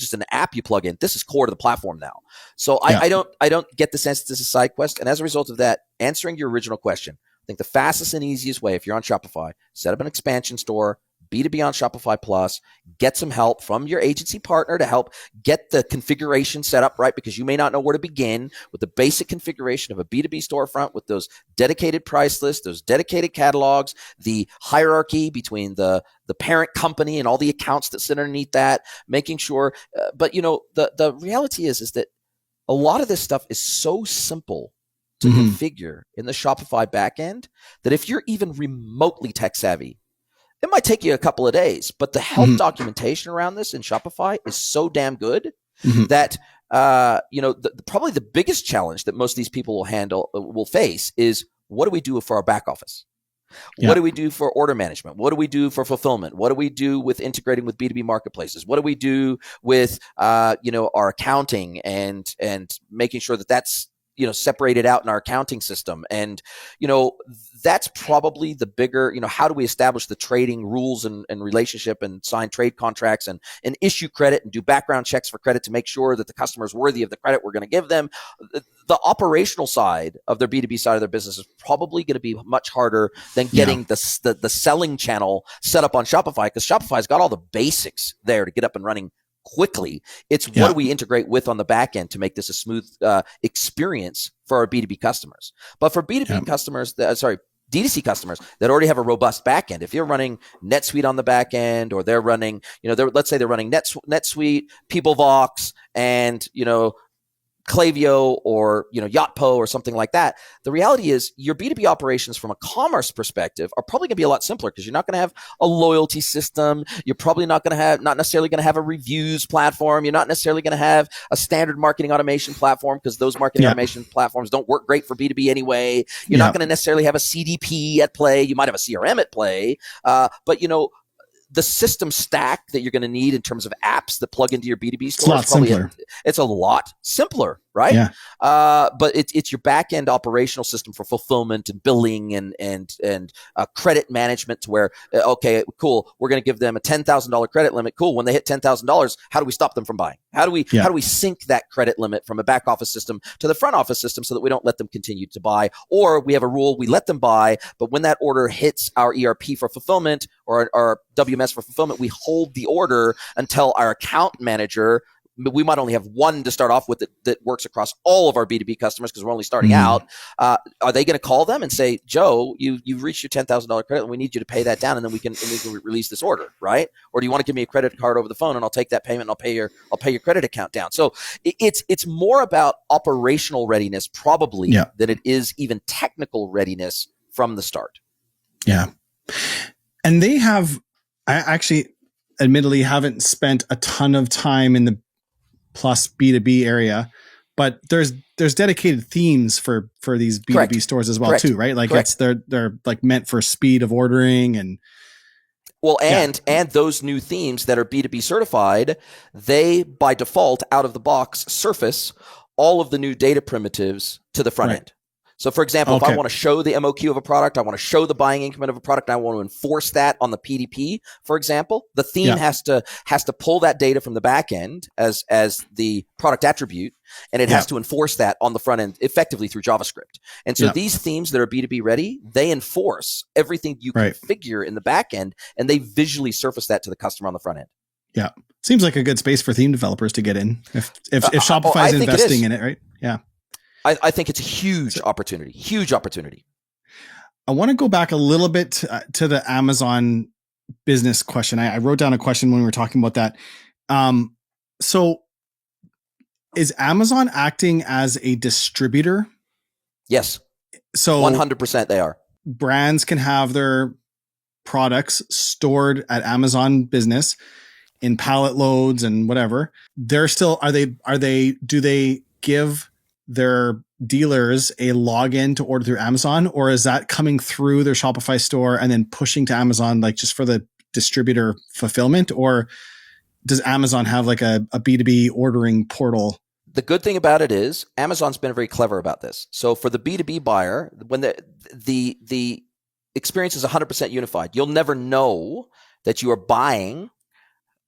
just an app you plug in. This is core to the platform now. So I don't get the sense this is a side quest. And as a result of that, answering your original question, I think the fastest and easiest way, if you're on Shopify, set up an expansion store, B2B on Shopify Plus, get some help from your agency partner to help get the configuration set up right, because you may not know where to begin with the basic configuration of a B2B storefront with those dedicated price lists, those dedicated catalogs, the hierarchy between the parent company and all the accounts that sit underneath that, making sure. But the reality is that a lot of this stuff is so simple to configure in the Shopify backend that if you're even remotely tech savvy, it might take you a couple of days, but the help documentation around this in Shopify is so damn good that probably the biggest challenge that most of these people will face is, what do we do for our back office? What do we do for order management? What do we do for fulfillment? What do we do with integrating with B2B marketplaces? What do we do with our accounting and making sure that that's separated out in our accounting system? And, that's probably the bigger, how do we establish the trading rules and relationship and sign trade contracts and issue credit and do background checks for credit to make sure that the customer is worthy of the credit we're going to give them. The operational side of their B2B side of their business is probably going to be much harder than getting the selling channel set up on Shopify, because Shopify's got all the basics there to get up and running quickly. It's what do we integrate with on the back end to make this a smooth experience for our B2B customers. But for B2B customers, D2C customers that already have a robust back end, if you're running NetSuite on the back end, or they're running, let's say they're running NetSuite, PeopleVox, and, Klaviyo or Yotpo or something like that. The reality is your B2B operations from a commerce perspective are probably going to be a lot simpler, because you're not going to have a loyalty system. You're probably not necessarily going to have a reviews platform. You're not necessarily going to have a standard marketing automation platform, because those marketing automation platforms don't work great for B2B anyway. You're not going to necessarily have a CDP at play. You might have a CRM at play, but the system stack that you're going to need in terms of apps that plug into your B2B store it's a lot simpler, right? Yeah. But it's your back end operational system for fulfillment and billing and credit management, to where, okay, cool, we're going to give them a $10,000 credit limit. Cool. When they hit $10,000, how do we stop them from buying? How do we sync that credit limit from a back office system to the front office system, so that we don't let them continue to buy? Or we have a rule, we let them buy, but when that order hits our ERP for fulfillment, or our WMS for fulfillment, we hold the order until our account manager, we might only have one to start off with that works across all of our B2B customers, because we're only starting out. Are they going to call them and say, Joe, you've reached your $10,000 credit, and we need you to pay that down, and then we can release this order, right? Or do you want to give me a credit card over the phone, and I'll take that payment, and I'll pay your credit account down? So it's more about operational readiness probably than it is even technical readiness from the start. Yeah. And I actually admittedly haven't spent a ton of time in the Plus B2B area, but there's dedicated themes for these B2B stores as well too, right? Like they're like meant for speed of ordering and those new themes that are B2B certified, they by default out of the box surface all of the new data primitives to the front end. So for example, if I want to show the MOQ of a product, I want to show the buying increment of a product, and I want to enforce that on the PDP, for example, the theme has to pull that data from the back end as the product attribute, and it has to enforce that on the front end effectively through JavaScript. And so these themes that are B2B ready, they enforce everything you configure in the back end, and they visually surface that to the customer on the front end. Yeah. Seems like a good space for theme developers to get in if Shopify is investing in it, right? Yeah. I think it's a huge opportunity. I want to go back a little bit to the Amazon business question. I wrote down a question when we were talking about that. So is Amazon acting as a distributor? Yes. So 100% they are. Brands can have their products stored at Amazon Business in pallet loads and whatever. They're still, do they give their dealers a login to order through Amazon, or is that coming through their Shopify store and then pushing to Amazon, like just for the distributor fulfillment? Or does Amazon have like a B2B ordering portal? The good thing about it is Amazon's been very clever about this. So for the B2B buyer, when the experience is 100% unified, you'll never know that you are buying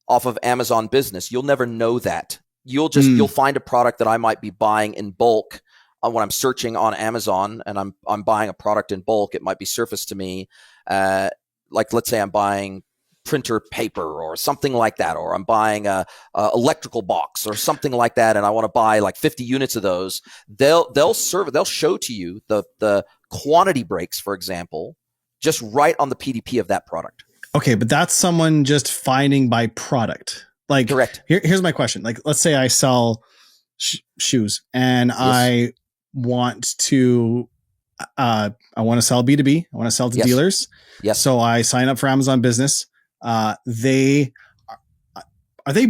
off of Amazon Business. You'll never know that. You'll find a product that I might be buying in bulk when I'm searching on Amazon, and I'm buying a product in bulk. It might be surfaced to me, like let's say I'm buying printer paper or something like that, or I'm buying a electrical box or something like that, and I want to buy like 50 units of those. They'll show to you the quantity breaks, for example, just right on the PDP of that product. Okay, but that's someone just finding by product. Like, correct. Here's my question. Like, let's say I sell shoes, and I want to sell B2B. I want to sell to dealers. Yes. So I sign up for Amazon Business. Are they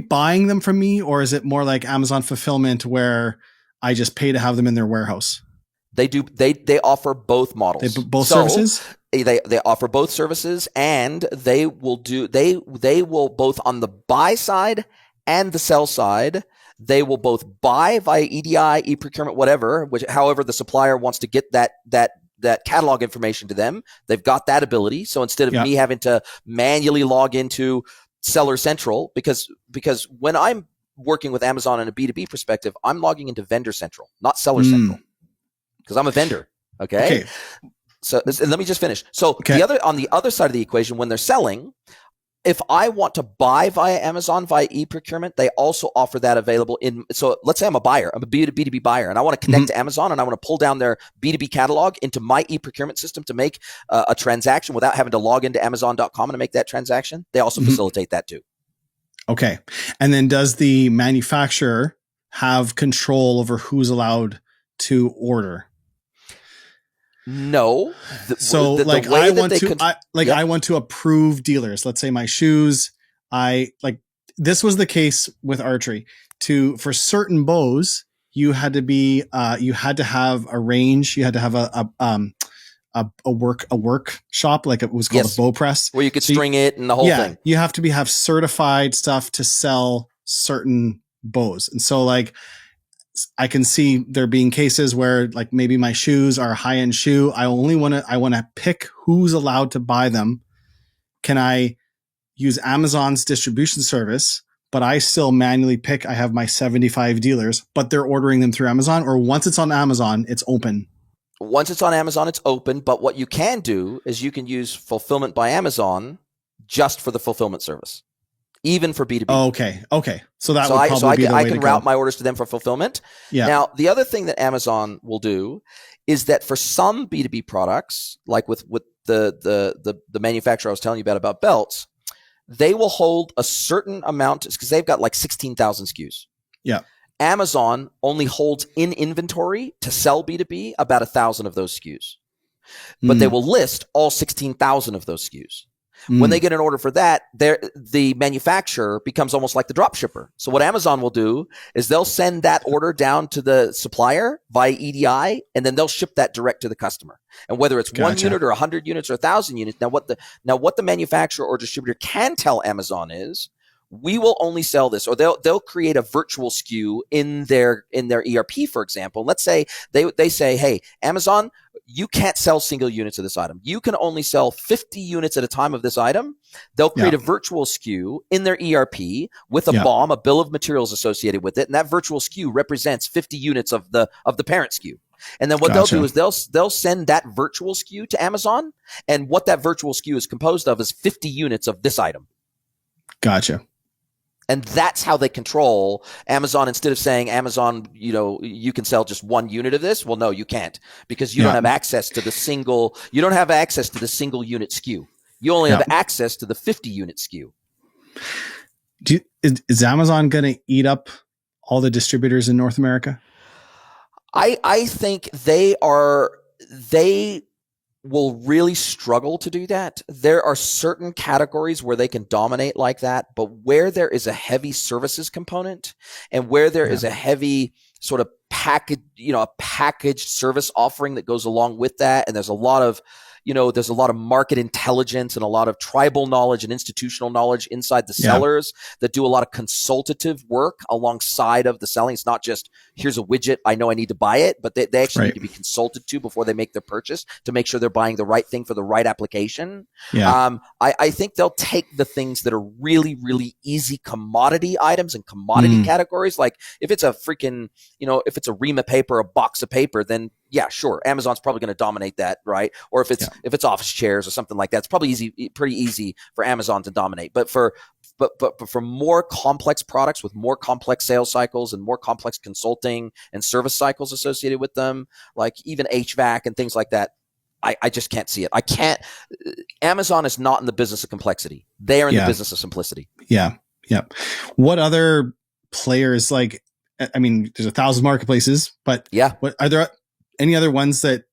buying them from me, or is it more like Amazon Fulfillment where I just pay to have them in their warehouse? They do. They offer both models. Both services. They offer both services, and they will both on the buy side and the sell side. They will both buy via EDI, e-procurement, whatever, however the supplier wants to get that catalog information to them. They've got that ability. So instead of me having to manually log into Seller Central, because when I'm working with Amazon in a B2B perspective, I'm logging into Vendor Central, not Seller Central, because I'm a vendor. Okay. So let me just finish. So on the other side of the equation, when they're selling, if I want to buy via Amazon via e-procurement, they also offer that available in. So let's say I'm a buyer, I'm a B2B buyer, and I want to connect to Amazon, and I want to pull down their B2B catalog into my e-procurement system to make a transaction without having to log into Amazon.com and to make that transaction. They also facilitate that too. Okay. And then does the manufacturer have control over who's allowed to order? No. I want to approve dealers. Let's say my shoes. This was the case with archery. For certain bows, you had to have a range. You had to have a workshop, like it was called a bow press, where you could string it and the whole thing. You have to have certified stuff to sell certain bows, and so I can see there being cases where maybe my shoes are a high-end shoe. I want to pick who's allowed to buy them. Can I use Amazon's distribution service, but I still manually pick? I have my 75 dealers, but they're ordering them through Amazon, or once it's on Amazon, it's open. Once it's on Amazon, it's open. But what you can do is you can use fulfillment by Amazon just for the fulfillment service. Even for B2B. Okay. So that would probably be the way I can route my orders to them for fulfillment. Yeah. Now, the other thing that Amazon will do is that for some B2B products, like with the manufacturer I was telling you about belts, they will hold a certain amount because they've got 16,000 SKUs. Yeah. Amazon only holds in inventory to sell B2B about 1,000 of those SKUs. But they will list all 16,000 of those SKUs. When they get an order for that, the manufacturer becomes almost like the drop shipper. So what Amazon will do is they'll send that order down to the supplier via EDI, and then they'll ship that direct to the customer. And whether it's 1 unit or 100 units or 1,000 units, now what the manufacturer or distributor can tell Amazon is, we will only sell this, or they'll create a virtual SKU in their ERP, for example. Let's say they say, hey, Amazon, you can't sell single units of this item. You can only sell 50 units at a time of this item. They'll create a virtual SKU in their ERP with a BOM, a bill of materials associated with it, and that virtual SKU represents 50 units of the parent SKU. And then what they'll do is they'll send that virtual SKU to Amazon, and what that virtual SKU is composed of is 50 units of this item. Gotcha. And that's how they control Amazon. Instead of saying, Amazon, you can sell just 1 unit of this. Well, no, you can't, because you don't have access to the single unit SKU. You only have access to the 50 unit SKU. Is Amazon going to eat up all the distributors in North America? I think they will really struggle to do that. There are certain categories where they can dominate like that, but where there is a heavy services component and where there is a heavy sort of package, a packaged service offering that goes along with that, and there's a lot of market intelligence and a lot of tribal knowledge and institutional knowledge inside the sellers that do a lot of consultative work alongside of the selling. It's not just, here's a widget, I know I need to buy it, but they actually need to be consulted to before they make their purchase to make sure they're buying the right thing for the right application. Yeah. I think they'll take the things that are really, really easy commodity items and commodity categories. Like if it's a freaking, if it's a ream of paper, a box of paper, then yeah, sure, Amazon's probably going to dominate that, right? Or if it's office chairs or something like that, it's probably pretty easy for Amazon to dominate. But for more complex products with more complex sales cycles and more complex consulting and service cycles associated with them, like even HVAC and things like that, I just can't see it. Amazon is not in the business of complexity. They are in the business of simplicity. Yeah. What other players, there's 1,000 marketplaces, but what are there any other ones that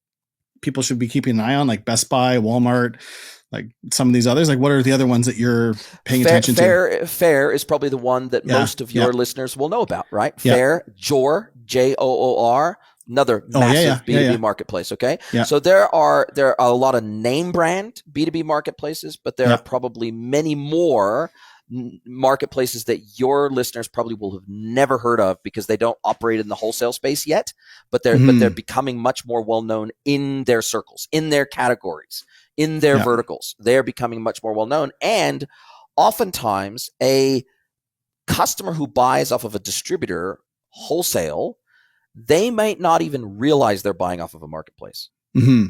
people should be keeping an eye on, like Best Buy, Walmart, like some of these others? Like what are the other ones that you're paying attention to? Fair is probably the one that most of your listeners will know about, right? Fair, Joor, Joor, another massive B2B marketplace. Okay. Yeah. So there are a lot of name brand B2B marketplaces, but there are probably many more marketplaces that your listeners probably will have never heard of because they don't operate in the wholesale space yet, but they're becoming much more well known in their circles, in their categories, in their verticals. They're becoming much more well known, and oftentimes a customer who buys off of a distributor wholesale, they might not even realize they're buying off of a marketplace.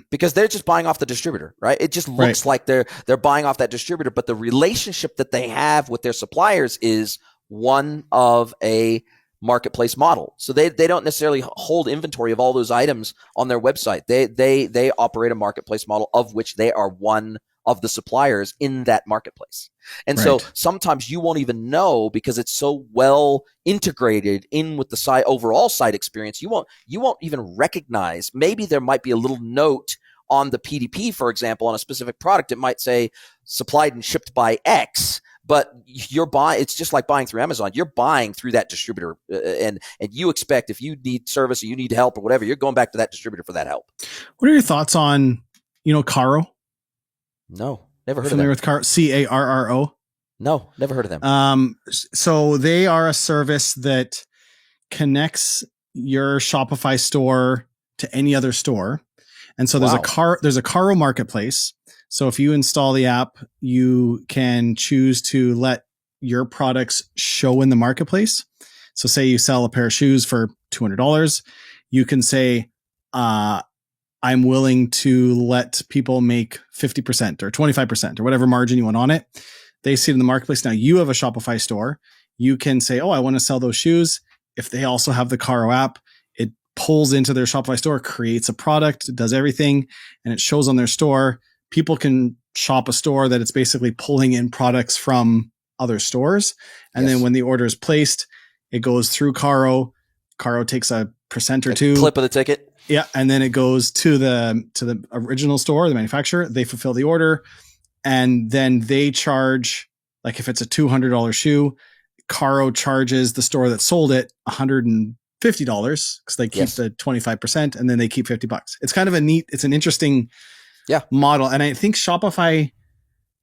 because they're just buying off the distributor, right? It just looks like they're buying off that distributor, but the relationship that they have with their suppliers is one of a marketplace model. So they don't necessarily hold inventory of all those items on their website. They operate a marketplace model of which they are one of the suppliers in that marketplace. And so sometimes you won't even know because it's so well integrated in with the overall site experience. You won't even recognize. Maybe there might be a little note on the PDP, for example, on a specific product. It might say supplied and shipped by X, but it's just like buying through Amazon. You're buying through that distributor, and you expect if you need service or you need help or whatever, you're going back to that distributor for that help. What are your thoughts on, Caro? No, never heard Familiar of them. with Caro? Carro? No, never heard of them. So they are a service that connects your Shopify store to any other store. And so there's a Caro marketplace. So if you install the app, you can choose to let your products show in the marketplace. So say you sell a pair of shoes for $200, you can say, I'm willing to let people make 50% or 25% or whatever margin you want on it. They see it in the marketplace. Now you have a Shopify store. You can say, I want to sell those shoes. If they also have the Caro app, it pulls into their Shopify store, creates a product, does everything, and it shows on their store. People can shop a store that it's basically pulling in products from other stores. And then when the order is placed, it goes through Caro. Caro takes a percent or two. Clip of the ticket. Yeah, and then it goes to the original store, the manufacturer. They fulfill the order, and then they charge, like if it's a $200 shoe, Caro charges the store that sold it $150 because they keep the 25%, and then they keep $50. It's kind of it's an interesting model, and I think Shopify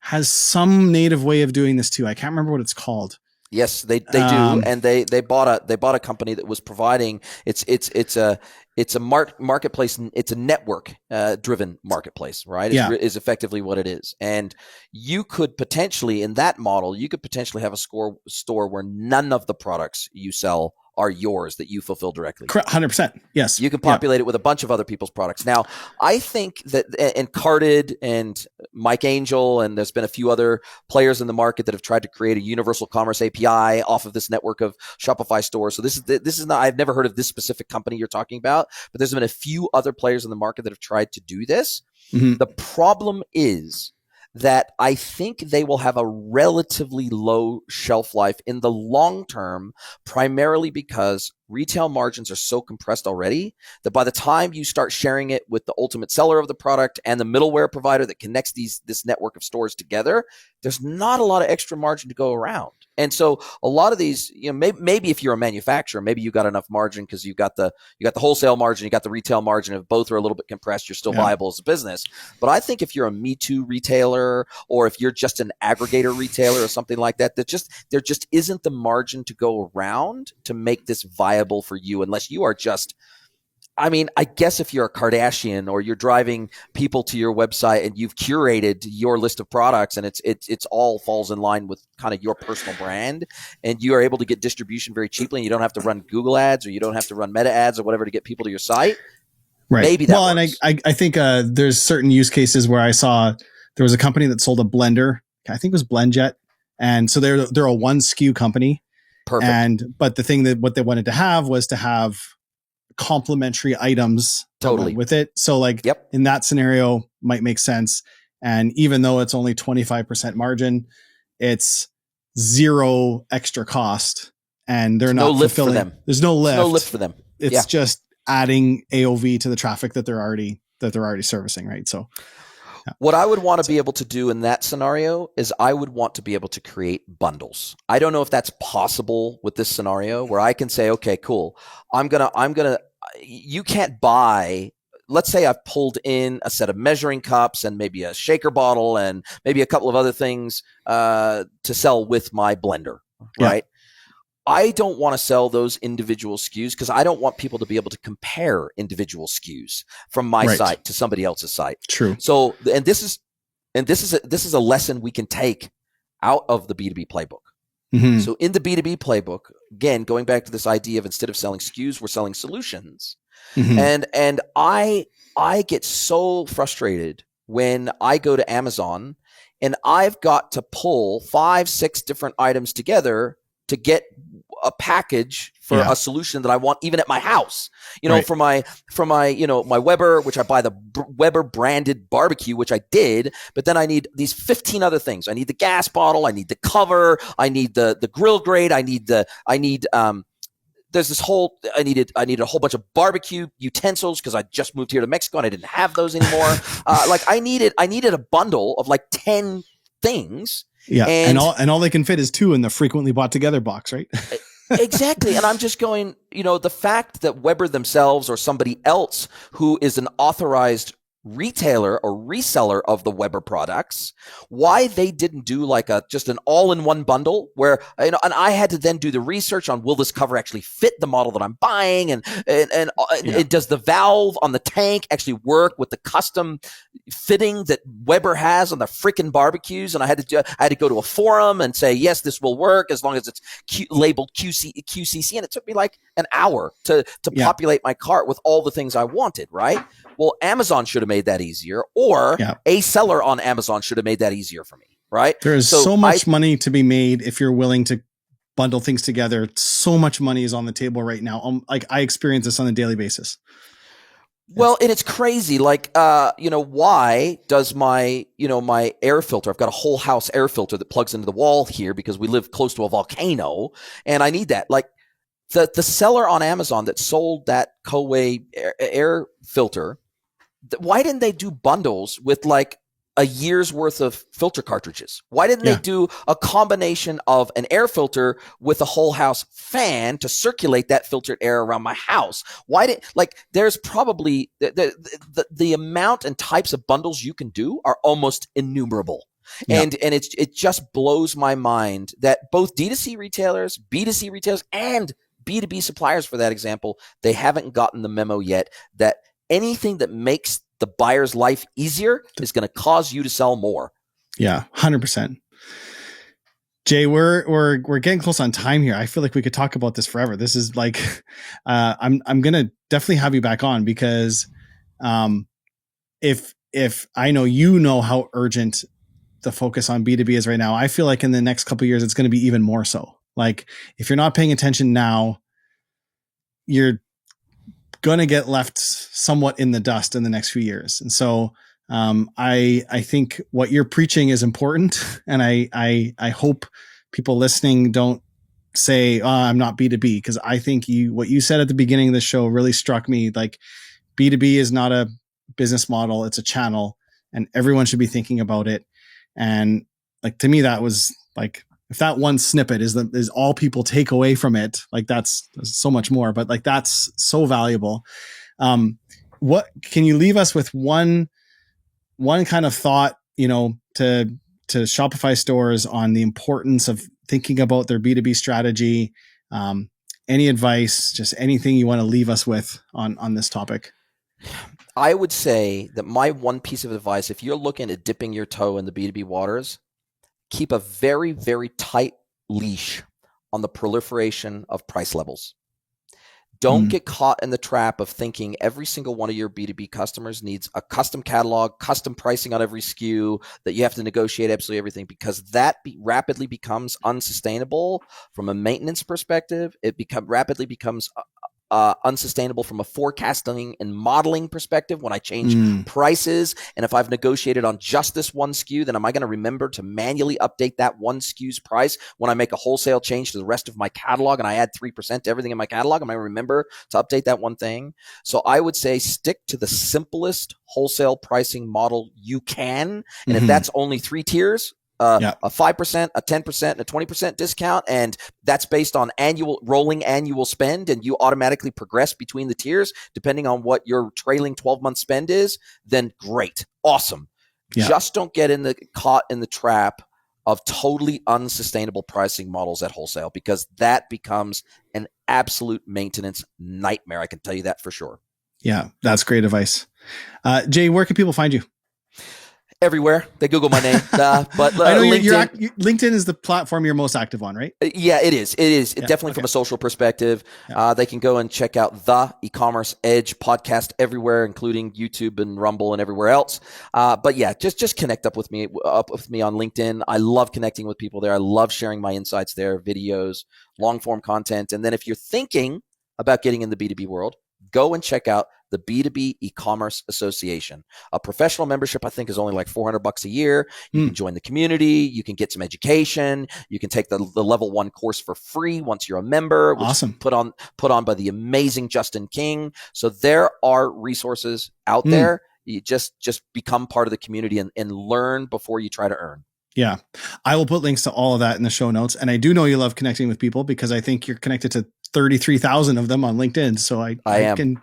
has some native way of doing this too. I can't remember what it's called. Yes, they do, and they bought a company that was providing it's a marketplace. It's a network driven marketplace, right? Is effectively what it is. And you could potentially, in that model, have a store where none of the products you sell are yours that you fulfill directly. 100%. Yes. You can populate it with a bunch of other people's products. Now, I think that, and Carded and Mike Angel, and there's been a few other players in the market that have tried to create a universal commerce API off of this network of Shopify stores. So this is not, I've never heard of this specific company you're talking about, but there's been a few other players in the market that have tried to do this. Mm-hmm. The problem is that I think they will have a relatively low shelf life in the long term, primarily because retail margins are so compressed already that by the time you start sharing it with the ultimate seller of the product and the middleware provider that connects this network of stores together, there's not a lot of extra margin to go around. And so a lot of these, maybe if you're a manufacturer, maybe you got enough margin because you got the wholesale margin, you got the retail margin. If both are a little bit compressed, you're still viable as a business. But I think if you're a Me Too retailer, or if you're just an aggregator retailer or something like that, there just isn't the margin to go around to make this viable for you, unless you are just, I guess if you're a Kardashian or you're driving people to your website and you've curated your list of products and it's all falls in line with kind of your personal brand, and you are able to get distribution very cheaply, and you don't have to run Google ads or you don't have to run Meta ads or whatever to get people to your site. Right. Maybe that works. And I think there's certain use cases where I saw there was a company that sold a blender. I think it was BlendJet. And so they're a one SKU company. Perfect. But the thing that what they wanted to have was to have complementary items with it. So in that scenario might make sense. And even though it's only 25% margin, it's zero extra cost, and they're not fulfilling. For them. There's no lift for them. It's just adding AOV to the traffic that they're already servicing. Right. So what I would want to be able to do in that scenario is I would want to be able to create bundles. I don't know if that's possible with this scenario where I can say, okay, cool. You can't buy, let's say I've pulled in a set of measuring cups and maybe a shaker bottle and maybe a couple of other things to sell with my blender, right? I don't want to sell those individual SKUs because I don't want people to be able to compare individual SKUs from my site to somebody else's site. True. So, and this is a lesson we can take out of the B2B playbook. Mm-hmm. So in the B2B playbook, again, going back to this idea of instead of selling SKUs, we're selling solutions. Mm-hmm. And I get so frustrated when I go to Amazon and I've got to pull 5-6 different items together to get a package for a solution that I want, even at my house. For my my Weber, which I buy the Weber branded barbecue, which I did, but then I need these 15 other things. I need the gas bottle, I need the cover, I need the grill grate, I need there's this whole I needed a whole bunch of barbecue utensils because I just moved here to Mexico and I didn't have those anymore. I needed a bundle of like 10 things. Yeah, and all they can fit is 2 in the frequently bought together box, right? Exactly. And I'm just going, the fact that Weber themselves or somebody else who is an authorized retailer or reseller of the Weber products, why they didn't do like just an all-in-one bundle where, and I had to then do the research on, will this cover actually fit the model that I'm buying? And does the valve on the tank actually work with the custom fitting that Weber has on the freaking barbecues? And I had to go to a forum and say, yes, this will work as long as it's labeled QCC. And it took me like an hour to populate my cart with all the things I wanted, right? Well, Amazon should have made that easier, or a seller on Amazon should have made that easier for me, right? There is so much money to be made if you're willing to bundle things together. So much money is on the table right now. I experience this on a daily basis. Well, and it's crazy. Why does my air filter? I've got a whole house air filter that plugs into the wall here because we live close to a volcano, and I need that. Like the seller on Amazon that sold that Coway air filter. Why didn't they do bundles with like a year's worth of filter cartridges? Why didn't they do a combination of an air filter with a whole house fan to circulate that filtered air around my house? There's probably the amount and types of bundles you can do are almost innumerable. And it just blows my mind that both D2C retailers, B2C retailers, and B2B suppliers, for that example, they haven't gotten the memo yet that anything that makes the buyer's life easier is going to cause you to sell more. Yeah, 100%. Jay, we're getting close on time here. I feel like we could talk about this forever. This is like, I'm going to definitely have you back on because, if I know how urgent the focus on B2B is right now, I feel like in the next couple of years, it's going to be even more so. Like if you're not paying attention now, you're going to get left somewhat in the dust in the next few years. And so I think what you're preaching is important. And I hope people listening don't say, I'm not B2B, because I think what you said at the beginning of the show really struck me. Like B2B is not a business model. It's a channel and everyone should be thinking about it. And like, to me, that was like, if that one snippet is all people take away from it, like that's so much more, but like, that's so valuable. What can you leave us with one kind of thought, to Shopify stores on the importance of thinking about their B2B strategy? Any advice, just anything you want to leave us with on this topic? I would say that my one piece of advice, if you're looking at dipping your toe in the B2B waters, keep a very, very tight leash on the proliferation of price levels. Don't get caught in the trap of thinking every single one of your B2B customers needs a custom catalog, custom pricing on every SKU, that you have to negotiate absolutely everything, because that rapidly becomes unsustainable from a maintenance perspective. It rapidly becomes unsustainable from a forecasting and modeling perspective when I change prices. And if I've negotiated on just this one SKU, then am I going to remember to manually update that one SKU's price when I make a wholesale change to the rest of my catalog and I add 3% to everything in my catalog? Am I remember to update that one thing? So I would say stick to the simplest wholesale pricing model you can. And if that's only 3 tiers, a 5%, a 10%, and a 20% discount, and that's based on rolling annual spend, and you automatically progress between the tiers depending on what your trailing 12-month spend is, then great, awesome. Just don't get caught in the trap of totally unsustainable pricing models at wholesale, because that becomes an absolute maintenance nightmare. I can tell you that for sure. Yeah, that's great advice. Jay, where can people find you? Everywhere they Google my name, but I know LinkedIn. LinkedIn is the platform you're most active on, right? Yeah, it is. It is definitely from a social perspective. Yeah. They can go and check out the E-commerce Edge podcast everywhere, including YouTube and Rumble and everywhere else. But yeah, just connect up with me on LinkedIn. I love connecting with people there. I love sharing my insights there, videos, long form content. And then if you're thinking about getting in the B2B world, go and check out the B2B E-commerce Association. A professional membership, I think, is only like $400 a year. You can join the community. You can get some education. You can take the level 1 course for free once you're a member, which awesome. is put on by the amazing Justin King. So there are resources out there. You just become part of the community and learn before you try to earn. Yeah. I will put links to all of that in the show notes. And I do know you love connecting with people because I think you're connected to 33,000 of them on LinkedIn. So I am.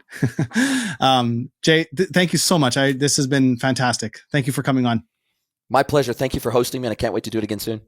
Jay, thank you so much. This has been fantastic. Thank you for coming on. My pleasure. Thank you for hosting me, and I can't wait to do it again soon.